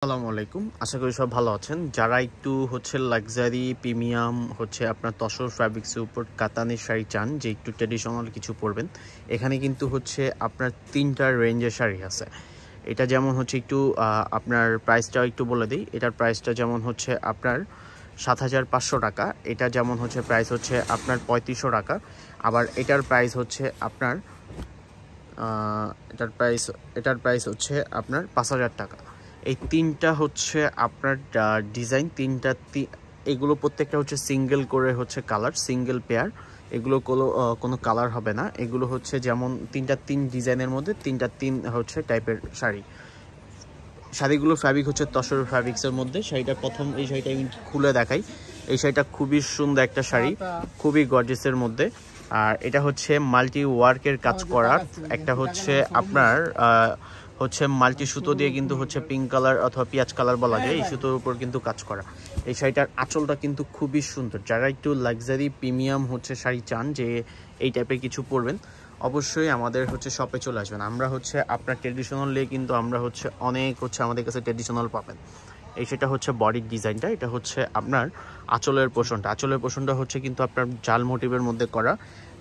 আসসালামু আলাইকুম, আশা করি সব ভালো আছেন। যারা একটু লাক্সারি প্রিমিয়াম আপনার তসর ফ্যাব্রিক্সের উপর কাতানের শাড়ি চান, যে একটু ট্র্যাডিশনাল কিছু পরবেন, এখানে কিন্তু আপনার তিনটা রেঞ্জের শাড়ি আছে। এটা যেমন একটু আপনার প্রাইসটাও একটু বলে দিই। এটার প্রাইসটা যেমন আপনার ৭৫০০ টাকা। এটা যেমন প্রাইস আপনার ৩৫০০ টাকা। আবার এটার প্রাইস আপনার এটার প্রাইস আপনার ৫০০০ টাকা। এই তিনটা আপনার ডিজাইন, এগুলো প্রত্যেকটা সিঙ্গেল করে কালার, সিঙ্গেল পেয়ার। এগুলো কোনো কালার হবে না। এগুলো যেমন তিন ডিজাইনের মধ্যে তিন টাইপের শাড়িগুলো ফ্যাব্রিক তসর ফ্যাব্রিক্সের মধ্যে। শাড়িটা এই শাড়িটা আমি খুলে দেখাই। এই শাড়িটা খুবই সুন্দর একটা শাড়ি, খুবই গর্জিয়াসের মধ্যে। আর এটা মাল্টি ওয়ার্কের কাজ করা। একটা আপনার মাল্টি সুতো দিয়ে কিন্তু পিঙ্ক কালার অথবা পেঁয়াজ কালার বলা যায়, এই সুতোর উপর কিন্তু কাজ করা। এই শাড়িটার আঁচলটা কিন্তু খুবই সুন্দর। যারা একটু লাক্সারি প্রিমিয়াম শাড়ি চান, যে এই টাইপের কিছু পরবেন, অবশ্যই আমাদের শপে চলে আসবেন। আমরা আপনার ট্রেডিশনাল নিয়ে কিন্তু আমরা অনেক আমাদের কাছে ট্রেডিশনাল পাবেন। এই সেটা বডির ডিজাইনটা। এটা আপনার আঁচলের পোর্শনটা কিন্তু আপনার জাল মোটিভের মধ্যে করা,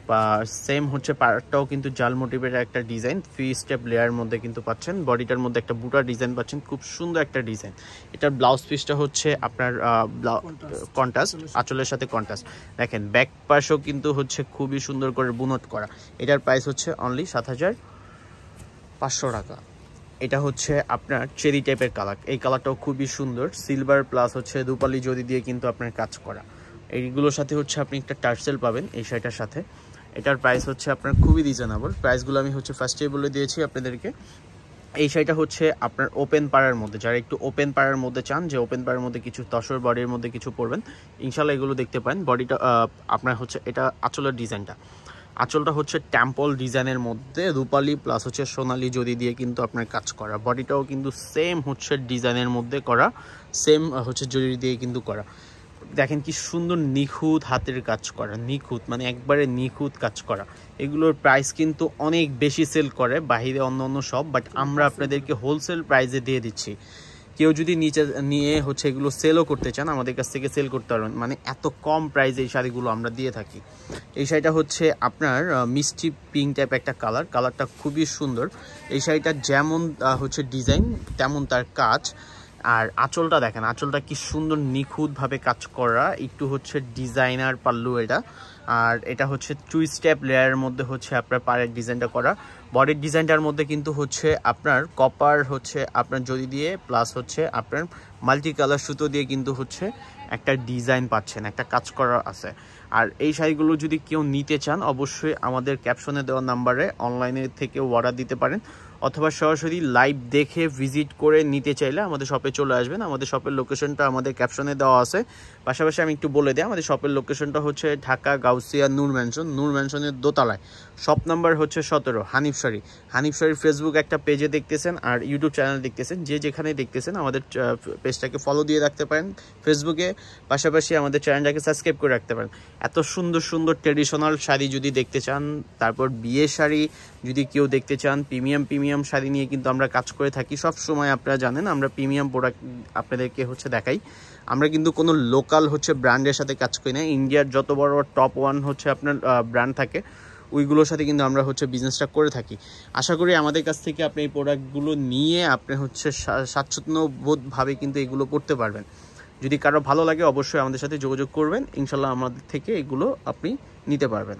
বা সেম পাড়টাও কিন্তু জাল মোটিভের একটা ডিজাইন। 3 স্টেপ লেয়ার মধ্যে কিন্তু পাচ্ছেন। বডিটার মধ্যে একটা বুটার ডিজাইন পাচ্ছেন, খুব সুন্দর একটা ডিজাইন। এটার ব্লাউজ পিসটা আপনার কন্ট্রাস্ট, আঁচলের সাথে কন্ট্রাস্ট। দেখেন ব্যাক পাশও কিন্তু খুবই সুন্দর করে বুনট করা। এটার প্রাইস অনলি ৭৫০০ টাকা। এটা আপনার চেরি টাইপের কালার। এই কালারটাও খুবই সুন্দর, সিলভার প্লাস রূপালি জরি দিয়ে কিন্তু আপনার কাজ করা। এইগুলোর সাথে আপনি একটা টার্সেল পাবেন এই শাড়িটার সাথে। এটার প্রাইস আপনার খুবই রিজনেবল। প্রাইসগুলো আমি ফার্স্টেই বলে দিয়েছি আপনাদেরকে। এই শাড়িটা আপনার ওপেন পাড়ার মধ্যে, যারা একটু ওপেন পাড়ার মধ্যে চান, যে ওপেন পাড়ার মধ্যে কিছু তসর বডির মধ্যে কিছু পরবেন, ইনশাল্লাহ এগুলো দেখতে পারেন। বডিটা আপনার এটা আঁচলের ডিজাইনটা। আঁচলটা টেম্পল ডিজাইনের মধ্যে রূপালি প্লাস সোনালি জরি দিয়ে কিন্তু আপনার কাজ করা। বডিটাও কিন্তু সেম ডিজাইনের মধ্যে করা, সেম জরি দিয়ে কিন্তু করা। দেখেন কি সুন্দর নিখুঁত হাতের কাজ করা, নিখুঁত মানে একবারে নিখুঁত কাজ করা। এগুলোর প্রাইস কিন্তু অনেক বেশি সেল করে বাইরে অন্য সব, বাট আমরা আপনাদেরকে হোলসেল প্রাইসে দিয়ে দিচ্ছি। কেউ যদি নিয়ে এগুলো সেলও করতে চান, আমাদের কাছ থেকে সেল করতে পারবেন। মানে এত কম প্রাইসে এই শাড়িগুলো আমরা দিয়ে থাকি। এই শাড়িটা আপনার মিষ্টি পিঙ্ক টাইপ একটা কালারটা খুবই সুন্দর। এই শাড়িটা যেমন ডিজাইন তেমন তার কাজ। আর আঁচলটা দেখেন, আঁচলটা কি সুন্দর নিখুঁতভাবে কাজ করা। একটু ডিজাইনার পাল্লু এটা। আর এটা 2 স্টেপ লেয়ারের মধ্যে আপনার পাড়ের ডিজাইনটা করা। বডির ডিজাইনটার মধ্যে কিন্তু আপনার কপার আপনার জরি দিয়ে প্লাস আপনার মাল্টি কালার সুতো দিয়ে কিন্তু একটা ডিজাইন পাচ্ছেন, একটা কাজ করা আছে। আর এই শাড়িগুলো যদি কেউ নিতে চান, অবশ্যই আমাদের ক্যাপশনে দেওয়া নাম্বারে অনলাইনে থেকে অর্ডার দিতে পারেন, অথবা সরাসরি লাইভ দেখে ভিজিট করে নিতে চাইলে আমাদের শপে চলে আসবেন। আমাদের শপের লোকেশনটা আমাদের ক্যাপশনে দেওয়া আছে। পাশাপাশি আমি একটু বলে দিই, আমাদের শপের লোকেশনটা ঢাকা গাউসিয়া নূর ম্যানশনের দোতলায়। Shop number 17, Hanif sari Facebook একটা পেজে দেখতেছেন, আর ইউটিউব চ্যানেল দেখতেছেন। যে যেখানে দেখতেছেন আমাদের পেজটাকে ফলো দিয়ে রাখতে পারেন ফেসবুকে, পাশাপাশি আমাদের চ্যানেলটাকে সাবস্ক্রাইব করে রাখতে পারেন। এত সুন্দর সুন্দর ট্রেডিশনাল শাড়ি যদি দেখতে চান, তারপর বিয়ের শাড়ি যদি কেউ দেখতে চান, প্রিমিয়াম শাড়ি নিয়ে কিন্তু আমরা কাজ করে থাকি সব সময়। আপনারা জানেন আমরা প্রিমিয়াম প্রোডাক্ট আপনাদেরকে দেখাই। আমরা কিন্তু কোনো লোকাল ব্র্যান্ডের সাথে কাজ করি না। ইন্ডিয়ার যত বড় টপ 1 আপনার ব্র্যান্ড থাকে, ওইগুলোর সাথে কিন্তু আমরা বিজনেসটা করে থাকি। আশা করি আমাদের কাছ থেকে আপনি এই প্রোডাক্টগুলো নিয়ে আপনি স্বাচ্ছন্দ্যবোধভাবে কিন্তু এগুলো পড়তে পারবেন। যদি কারো ভালো লাগে, অবশ্যই আমাদের সাথে যোগাযোগ করবেন। ইনশাল্লাহ আমাদের থেকে এগুলো আপনি নিতে পারবেন।